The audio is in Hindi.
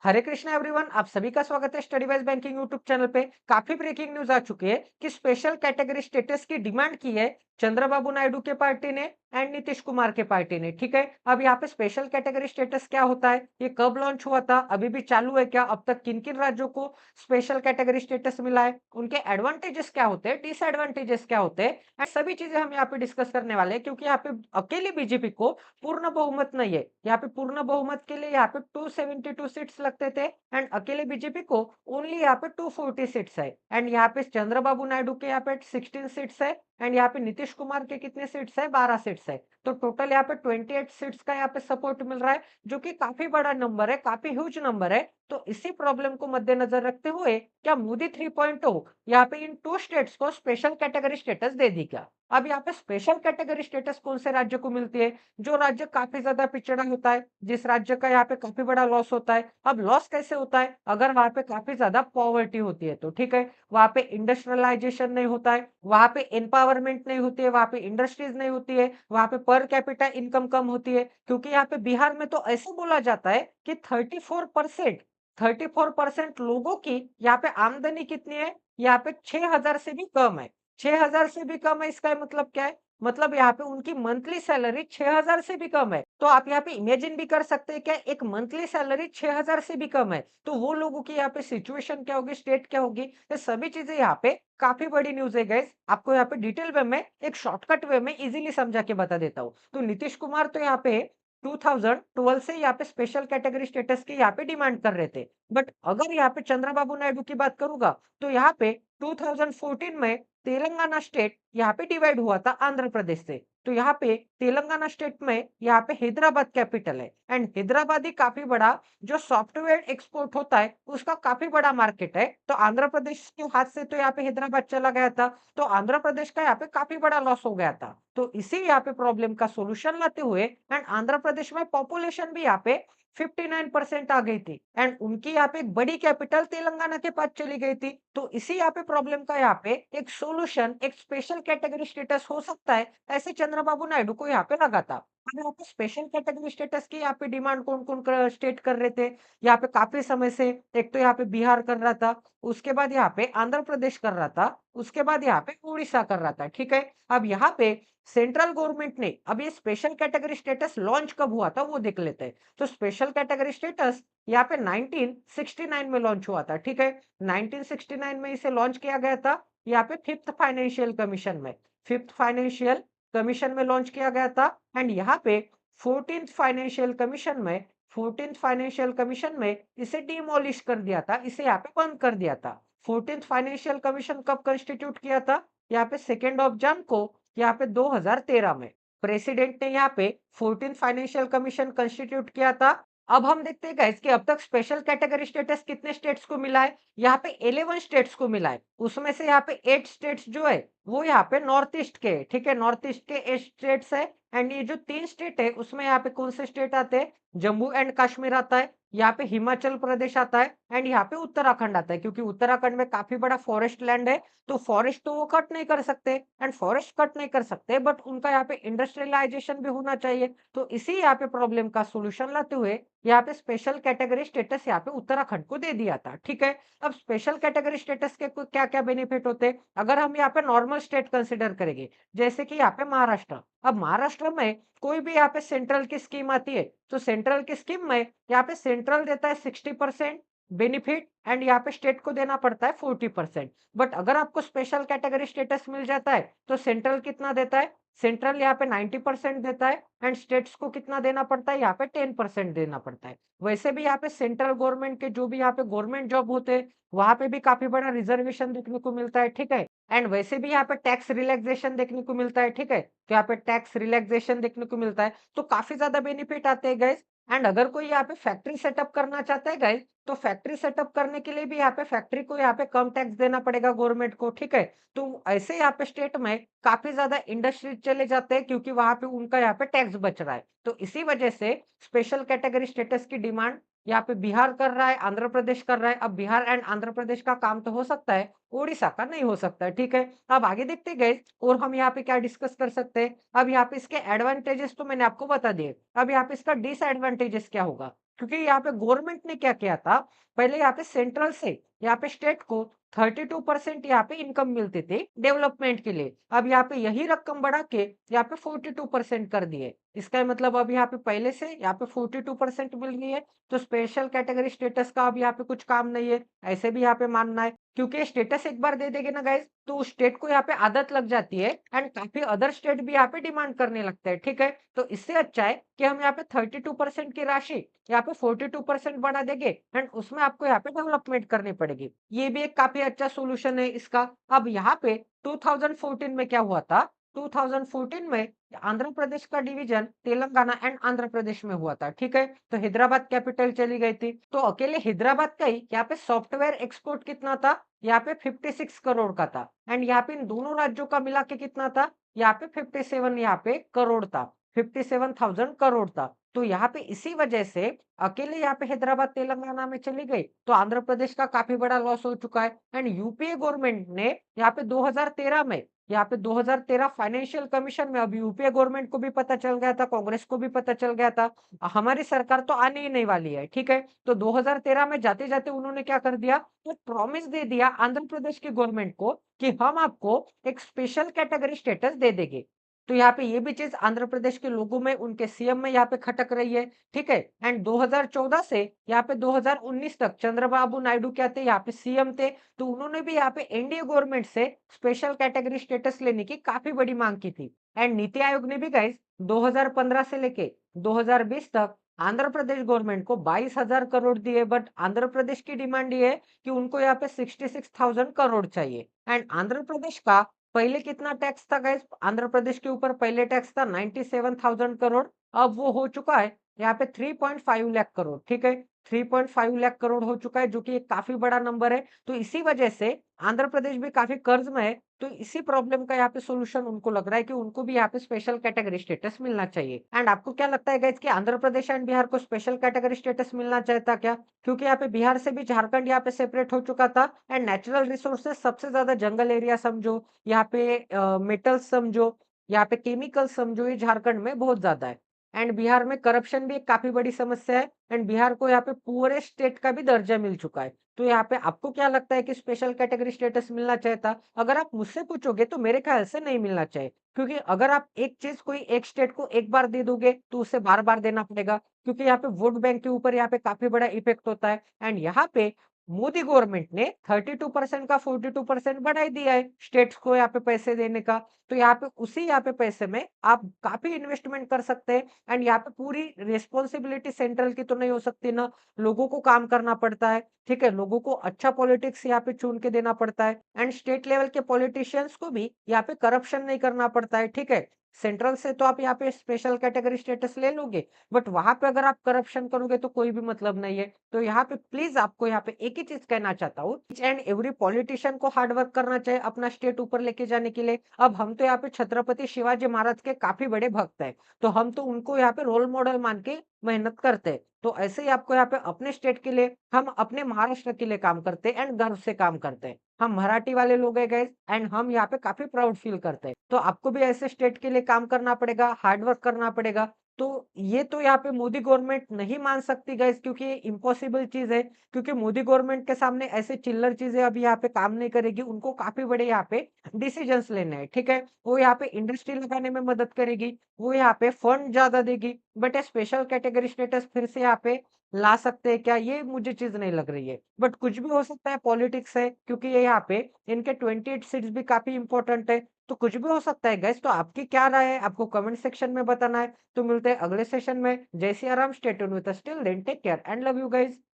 हरे कृष्णा एवरीवन, आप सभी का स्वागत है study wise banking YouTube channel पे। काफी ब्रेकिंग न्यूज आ चुकी है कि स्पेशल कैटेगरी स्टेटस की डिमांड की है चंद्रबाबू नायडू के पार्टी ने एंड नीतीश कुमार के पार्टी ने। ठीक है, अब यहाँ पे स्पेशल कैटेगरी स्टेटस क्या होता है, ये कब लॉन्च हुआ था, अभी भी चालू है क्या, अब तक किन किन राज्यों को स्पेशल कैटेगरी स्टेटस मिला है, उनके एडवांटेजेस क्या होते हैं, डिसएडवांटेजेस क्या होते हैं, एंड सभी चीजें हम यहाँ पे डिस्कस करने वाले हैं। क्योंकि यहाँ पे अकेली बीजेपी को पूर्ण बहुमत नहीं है। यहाँ पे पूर्ण बहुमत के लिए यहाँ पे 272 सीट्स लगते थे एंड अकेले बीजेपी को ओनली यहाँ पे 240 सीट्स है। एंड यहाँ पे चंद्रबाबू नायडू के यहाँ पे 16 सीट्स है एंड यहाँ पे नीतीश कुमार के कितने सीट्स है, 12 सीट्स है। तो टोटल यहाँ पे 28 सीट्स का यहाँ पे सपोर्ट मिल रहा है, जो कि काफी बड़ा नंबर है, काफी ह्यूज नंबर है। तो इसी प्रॉब्लम को मद्देनजर रखते हुए क्या मोदी 3.0 यहाँ पे इन 2 स्टेट्स को स्पेशल कैटेगरी स्टेटस दे दी क्या? अब यहाँ पे स्पेशल कैटेगरी स्टेटस कौन से राज्य को मिलती है? जो राज्य काफी ज्यादा पिछड़ा होता है, जिस राज्य का यहाँ पे काफी बड़ा लॉस होता है। अब लॉस कैसे होता है? अगर वहां पे काफी ज्यादा पॉवर्टी होती है तो। ठीक है, वहां पे इंडस्ट्रियलाइजेशन नहीं होता है, वहां पे एम्पावरमेंट नहीं होती है, वहां पे इंडस्ट्रीज नहीं होती है, वहां पे पर कैपिटा इनकम कम होती है। क्योंकि यहाँ पे बिहार में तो ऐसे बोला जाता है कि 34% लोगों की यहाँ पे आमदनी कितनी है, यहाँ पे 6,000 से भी कम है। 6,000 से भी कम है, इसका मतलब क्या है? मतलब यहाँ पे उनकी मंथली सैलरी 6,000 से भी कम है। तो आप यहाँ पे इमेजिन भी कर सकते हैं क्या, एक मंथली सैलरी 6,000 से भी कम है तो वो लोगों की यहाँ पे सिचुएशन क्या होगी, स्टेट क्या होगी। ये सभी चीजें यहाँ पे काफी बड़ी न्यूज है गाइस। आपको यहाँ पे डिटेल वे में एक शॉर्टकट वे में इजीली समझा के बता देता हूँ। तो नीतीश कुमार तो यहाँ पे 2012 से यहाँ पे स्पेशल कैटेगरी स्टेटस की यहाँ पे डिमांड कर रहे थे। बट अगर यहाँ पे चंद्रबाबू नायडू की बात करूंगा तो यहाँ पे 2014 में तेलंगाना स्टेट यहाँ पे डिवाइड हुआ था आंध्र प्रदेश से। तो यहाँ पे तेलंगाना स्टेट में यहाँ पे हैदराबाद कैपिटल है एंड हैदराबाद ही काफी बड़ा जो सॉफ्टवेयर एक्सपोर्ट होता है उसका काफी बड़ा मार्केट है। तो आंध्र प्रदेश के हाथ से तो यहाँ पे हैदराबाद चला गया था, तो आंध्र प्रदेश का यहाँ पे काफी बड़ा लॉस हो गया था। तो इसी यहाँ पे प्रॉब्लम का सोल्यूशन लाते हुए एंड आंध्र प्रदेश में पॉपुलेशन भी यहाँ पे 59% आ गई थी एंड उनकी यहाँ पे एक बड़ी कैपिटल तेलंगाना के पास चली गई थी। तो इसी यहाँ पे प्रॉब्लम का यहाँ पे एक सोल्यूशन, एक स्पेशल कैटेगरी स्टेटस हो सकता है, ऐसे चंद्रबाबू नायडू को यहाँ पे लगा था। अब यहाँ पे स्पेशल कैटेगरी स्टेटस की यहाँ पे डिमांड कौन कौन स्टेट कर रहे थे यहाँ पे काफी समय से? एक तो यहाँ पे बिहार कर रहा था, उसके बाद यहाँ पे आंध्र प्रदेश कर रहा था, उसके बाद यहाँ पे उड़ीसा कर रहा था। ठीक है, अब यहाँ पे सेंट्रल गवर्नमेंट ने अब ये स्पेशल कैटेगरी स्टेटस लॉन्च कब हुआ था वो देख लेते हैं। तो स्पेशल कैटेगरी स्टेटस यहाँ पे 1969 में लॉन्च हुआ था। ठीक है, 1969 में इसे लॉन्च किया गया था यहाँ पे फिफ्थ फाइनेंशियल कमीशन में। फिफ्थ फाइनेंशियल कमीशन में लॉन्च किया गया था एंड यहाँ पे 14th फाइनेंशियल कमीशन में 14th फाइनेंशियल कमीशन में इसे डिमोलिश कर दिया था, इसे यहाँ पे बंद कर दिया था। 14th फाइनेंशियल कमीशन कब कंस्टिट्यूट किया था? यहाँ पे 2 जन को यहाँ पे 2013 में प्रेसिडेंट ने यहाँ पे 14th फाइनेंशियल कमीशन कंस्टिट्यूट किया था। अब हम देखते हैं गाइस कि अब तक स्पेशल कैटेगरी स्टेटस कितने स्टेट्स को मिला है। यहाँ पे 11 स्टेट्स को मिला है, उसमें से यहाँ पे 8 स्टेट्स जो है वो यहाँ पे नॉर्थ ईस्ट के। ठीक है, नॉर्थ ईस्ट के 8 स्टेट्स है एंड ये जो 3 स्टेट है उसमें यहाँ पे कौन से स्टेट आते हैं? जम्मू एंड कश्मीर आता है, यहाँ पे हिमाचल प्रदेश आता है एंड यहाँ पे उत्तराखंड आता है। क्योंकि उत्तराखंड में काफी बड़ा फॉरेस्ट लैंड है, तो फॉरेस्ट तो वो कट नहीं कर सकते एंड फॉरेस्ट कट नहीं कर सकते बट उनका यहाँ पे इंडस्ट्रियलाइजेशन भी होना चाहिए। तो इसी यहाँ पे प्रॉब्लम का सोल्यूशन लाते हुए यहाँ पे स्पेशल कैटेगरी स्टेटस यहाँ पे उत्तराखंड को दे दिया था। ठीक है, अब स्पेशल कैटेगरी स्टेटस के क्या क्या बेनिफिट होते हैं अगर हम यहाँ पे नॉर्मल स्टेट कंसिडर करेंगे, जैसे कि यहाँ पे महाराष्ट्र। अब महाराष्ट्र में कोई भी यहाँ पे सेंट्रल की स्कीम आती है तो सेंट्रल की स्कीम में यहाँ पे सेंट्रल देता है 60% बेनिफिट एंड यहाँ पे स्टेट को देना पड़ता है 40%। बट अगर आपको स्पेशल कैटेगरी स्टेटस मिल जाता है तो सेंट्रल कितना देता है? सेंट्रल यहाँ पे 90% देता है एंड स्टेट्स को कितना देना पड़ता है? यहाँ पे 10% देना पड़ता है। वैसे भी यहाँ पे सेंट्रल गवर्नमेंट के जो भी यहाँ पे गवर्नमेंट जॉब होते हैं वहां पे भी काफी बड़ा रिजर्वेशन देखने को मिलता है। ठीक है, एंड वैसे भी यहाँ पे टैक्स रिलैक्सेशन देखने को मिलता है। ठीक है, तो यहाँ पे टैक्स रिलैक्सेशन देखने को मिलता है, तो काफी ज्यादा बेनिफिट आते हैं गाइस। एंड अगर कोई यहाँ पे फैक्ट्री सेटअप करना चाहता है गाइस तो फैक्ट्री सेटअप करने के लिए भी यहाँ पे फैक्ट्री को यहाँ पे कम टैक्स देना पड़ेगा गवर्नमेंट को। ठीक है, तो ऐसे यहाँ पे स्टेट में काफी ज्यादा इंडस्ट्री चले जाते हैं क्योंकि वहां पे उनका यहाँ पे टैक्स बच रहा है। तो इसी वजह से स्पेशल कैटेगरी स्टेटस की डिमांड यहाँ पे बिहार कर रहा है, आंध्र प्रदेश कर रहा है। अब बिहार एंड आंध्र प्रदेश का काम तो हो सकता है, उड़ीसा का नहीं हो सकता है। ठीक है, अब आगे देखते गए और हम यहाँ पे क्या डिस्कस कर सकते हैं। अब यहाँ पे इसके एडवांटेजेस तो मैंने आपको बता दिए, अब यहाँ पे इसका डिसएडवांटेजेस क्या होगा। क्योंकि यहाँ पे गवर्नमेंट ने क्या किया था, पहले यहाँ पे सेंट्रल से यहाँ पे स्टेट को 32% यहाँ पे इनकम मिलती थी डेवलपमेंट के लिए। अब यहाँ पे यही रकम बढ़ा के यहाँ पे 42% कर दिए। इसका मतलब अब यहाँ पे पहले से यहाँ पे 42% मिल रही है, तो स्पेशल कैटेगरी स्टेटस का अब यहाँ पे कुछ काम नहीं है, ऐसे भी यहाँ पे मानना है। क्योंकि स्टेटस एक बार दे देंगे ना गाइस, तो उस स्टेट को यहाँ पे आदत लग जाती है एंड काफ़ी अदर स्टेट भी यहाँ पे डिमांड करने लगते हैं, ठीक है? तो इससे अच्छा है कि हम यहाँ पे 32% की राशि यहाँ पे 42% बढ़ा देंगे एंड उसमें आपको यहाँ पे डेवलपमेंट करनी पड़ेगी। ये भी एक काफ़ी अच्छा सॉल्यूशन है इसका। अब यहाँ पे 2014 में क्या हुआ था, 2014 में आंध्र प्रदेश का डिवीजन तेलंगाना एंड आंध्र प्रदेश में हुआ था, ठीक है? तो हैदराबाद कैपिटल चली गई थी। तो अकेले हैदराबाद का ही यहाँ पे सॉफ्टवेयर एक्सपोर्ट कितना था, यहाँ पे 56 करोड़ का था एंड यहाँ पे इन दोनों राज्यों का मिला के कितना था, यहाँ पे 57 यहाँ पे करोड़ था, 57,000 करोड़ था। तो यहाँ पे इसी वजह से अकेले यहाँ पे हैदराबाद तेलंगाना में चली गई, तो आंध्र प्रदेश का काफी बड़ा लॉस हो चुका है एंड यूपीए गवर्नमेंट ने यहाँ पे 2013 में, यहाँ पे 2013 फाइनेंशियल कमीशन में, अब यूपीए गवर्नमेंट को भी पता चल गया था, कांग्रेस को भी पता चल गया था, हमारी सरकार तो आने ही नहीं वाली है, ठीक है? तो 2013 में जाते जाते उन्होंने क्या कर दिया, तो प्रॉमिस दे दिया आंध्र प्रदेश की गवर्नमेंट को कि हम आपको एक स्पेशल कैटेगरी स्टेटस दे देंगे। तो यहाँ पे ये भी चीज आंध्र प्रदेश के लोगों में, उनके सीएम में यहाँ पे खटक रही है, ठीक है? एंड 2014 से यहाँ पे 2019 तक चंद्रबाबू नायडू क्या थे, यहाँ पे सीएम थे, तो उन्होंने भी यहाँ पे एनडीए गवर्नमेंट से स्पेशल कैटेगरी स्टेटस लेने की काफी बड़ी मांग की थी एंड नीति आयोग ने भी गाइस 2015 से लेके 2020 तक आंध्र प्रदेश गवर्नमेंट को 22,000 करोड़ दिए, बट आंध्र प्रदेश की डिमांड ये है कि उनको यहाँ पे 66,000 करोड़ चाहिए एंड आंध्र प्रदेश का पहले कितना टैक्स था गाइस, आंध्र प्रदेश के ऊपर पहले टैक्स था 97,000 करोड़, अब वो हो चुका है यहाँ पे 3.5 लाख करोड़, ठीक है? 3.5 लाख करोड़ हो चुका है, जो कि एक काफी बड़ा नंबर है। तो इसी वजह से आंध्र प्रदेश भी काफी कर्ज में है, तो इसी प्रॉब्लम का यहाँ पे सॉल्यूशन उनको लग रहा है कि उनको भी यहाँ पे स्पेशल कैटेगरी स्टेटस मिलना चाहिए। एंड आपको क्या लगता है गाइस कि आंध्र प्रदेश एंड बिहार को स्पेशल कैटेगरी स्टेटस मिलना चाहता क्या? क्योंकि यहाँ पे बिहार से भी झारखंड यहाँ पे सेपरेट हो चुका था एंड नेचुरल रिसोर्सेज सबसे ज्यादा जंगल एरिया समझो, यहाँ पे मेटल्स समझो, यहाँ पे केमिकल समझो, ये झारखंड में बहुत ज्यादा है एंड बिहार में करप्शन भी एक काफी बड़ी समस्या है एंड बिहार को यहाँ पे पुअरेस्ट स्टेट का भी दर्जा मिल चुका है। तो यहाँ पे आपको क्या लगता है कि स्पेशल कैटेगरी स्टेटस मिलना चाहता? अगर आप मुझसे पूछोगे तो मेरे ख्याल से नहीं मिलना चाहिए, क्योंकि अगर आप एक चीज कोई एक स्टेट को एक बार दे दोगे तो उसे बार बार देना पड़ेगा, क्योंकि यहाँ पे वोट बैंक के ऊपर यहाँ पे काफी बड़ा इफेक्ट होता है एंड यहाँ पे मोदी गवर्नमेंट ने 32% का 42% बढ़ाई दिया है स्टेट्स को यहाँ पे पैसे देने का। तो यहाँ पे उसी यहाँ पे पैसे में आप काफी इन्वेस्टमेंट कर सकते हैं एंड यहाँ पे पूरी रिस्पॉन्सिबिलिटी सेंट्रल की तो नहीं हो सकती ना, लोगों को काम करना पड़ता है, ठीक है? लोगों को अच्छा पॉलिटिक्स यहाँ पे चुन के देना पड़ता है एंड स्टेट लेवल के पॉलिटिशियंस को भी यहाँ पे करप्शन नहीं करना पड़ता है, ठीक है? सेंट्रल से तो आप यहाँ पे स्पेशल कैटेगरी स्टेटस ले लोगे, बट वहां पे अगर आप करप्शन करोगे तो कोई भी मतलब नहीं है। तो यहाँ पे प्लीज आपको यहाँ पे एक ही चीज कहना चाहता हूँ, ईच एंड एवरी पॉलिटिशियन को हार्ड वर्क करना चाहिए अपना स्टेट ऊपर लेके जाने के लिए। अब हम तो यहाँ पे छत्रपति शिवाजी महाराज के काफी बड़े भक्त हैं, तो हम तो उनको यहाँ पे रोल मॉडल मान के मेहनत करते हैं। तो ऐसे ही आपको यहाँ पे अपने स्टेट के लिए, हम अपने महाराष्ट्र के लिए काम करते हैं एंड गर्व से काम करते हैं। हम मराठी वाले लोग हैं गाइस एंड हम यहाँ पे काफी प्राउड फील करते हैं। तो आपको भी ऐसे स्टेट के लिए काम करना पड़ेगा, हार्ड वर्क करना पड़ेगा। तो ये तो यहाँ पे मोदी गवर्नमेंट नहीं मान सकती गाइस, क्योंकि ये इम्पॉसिबल चीज है, क्योंकि मोदी गवर्नमेंट के सामने ऐसे चिल्लर चीजें अभी यहाँ पे काम नहीं करेगी। उनको काफी बड़े यहाँ पे डिसीजंस लेने हैं, ठीक है? वो यहाँ पे इंडस्ट्री लगाने में मदद करेगी, वो यहाँ पे फंड ज्यादा देगी, बट स्पेशल कैटेगरी स्टेटस फिर से यहाँ पे ला सकते हैं क्या, ये मुझे चीज नहीं लग रही है। बट कुछ भी हो सकता है, पॉलिटिक्स है, क्योंकि ये यहाँ पे इनके 28 सीट्स भी काफी इंपॉर्टेंट है, तो कुछ भी हो सकता है गैस। तो आपकी क्या राय है, आपको कमेंट सेक्शन में बताना है। तो मिलते हैं अगले सेशन में। जय Siya Ram, stay tuned with us, till then take care and love you guys.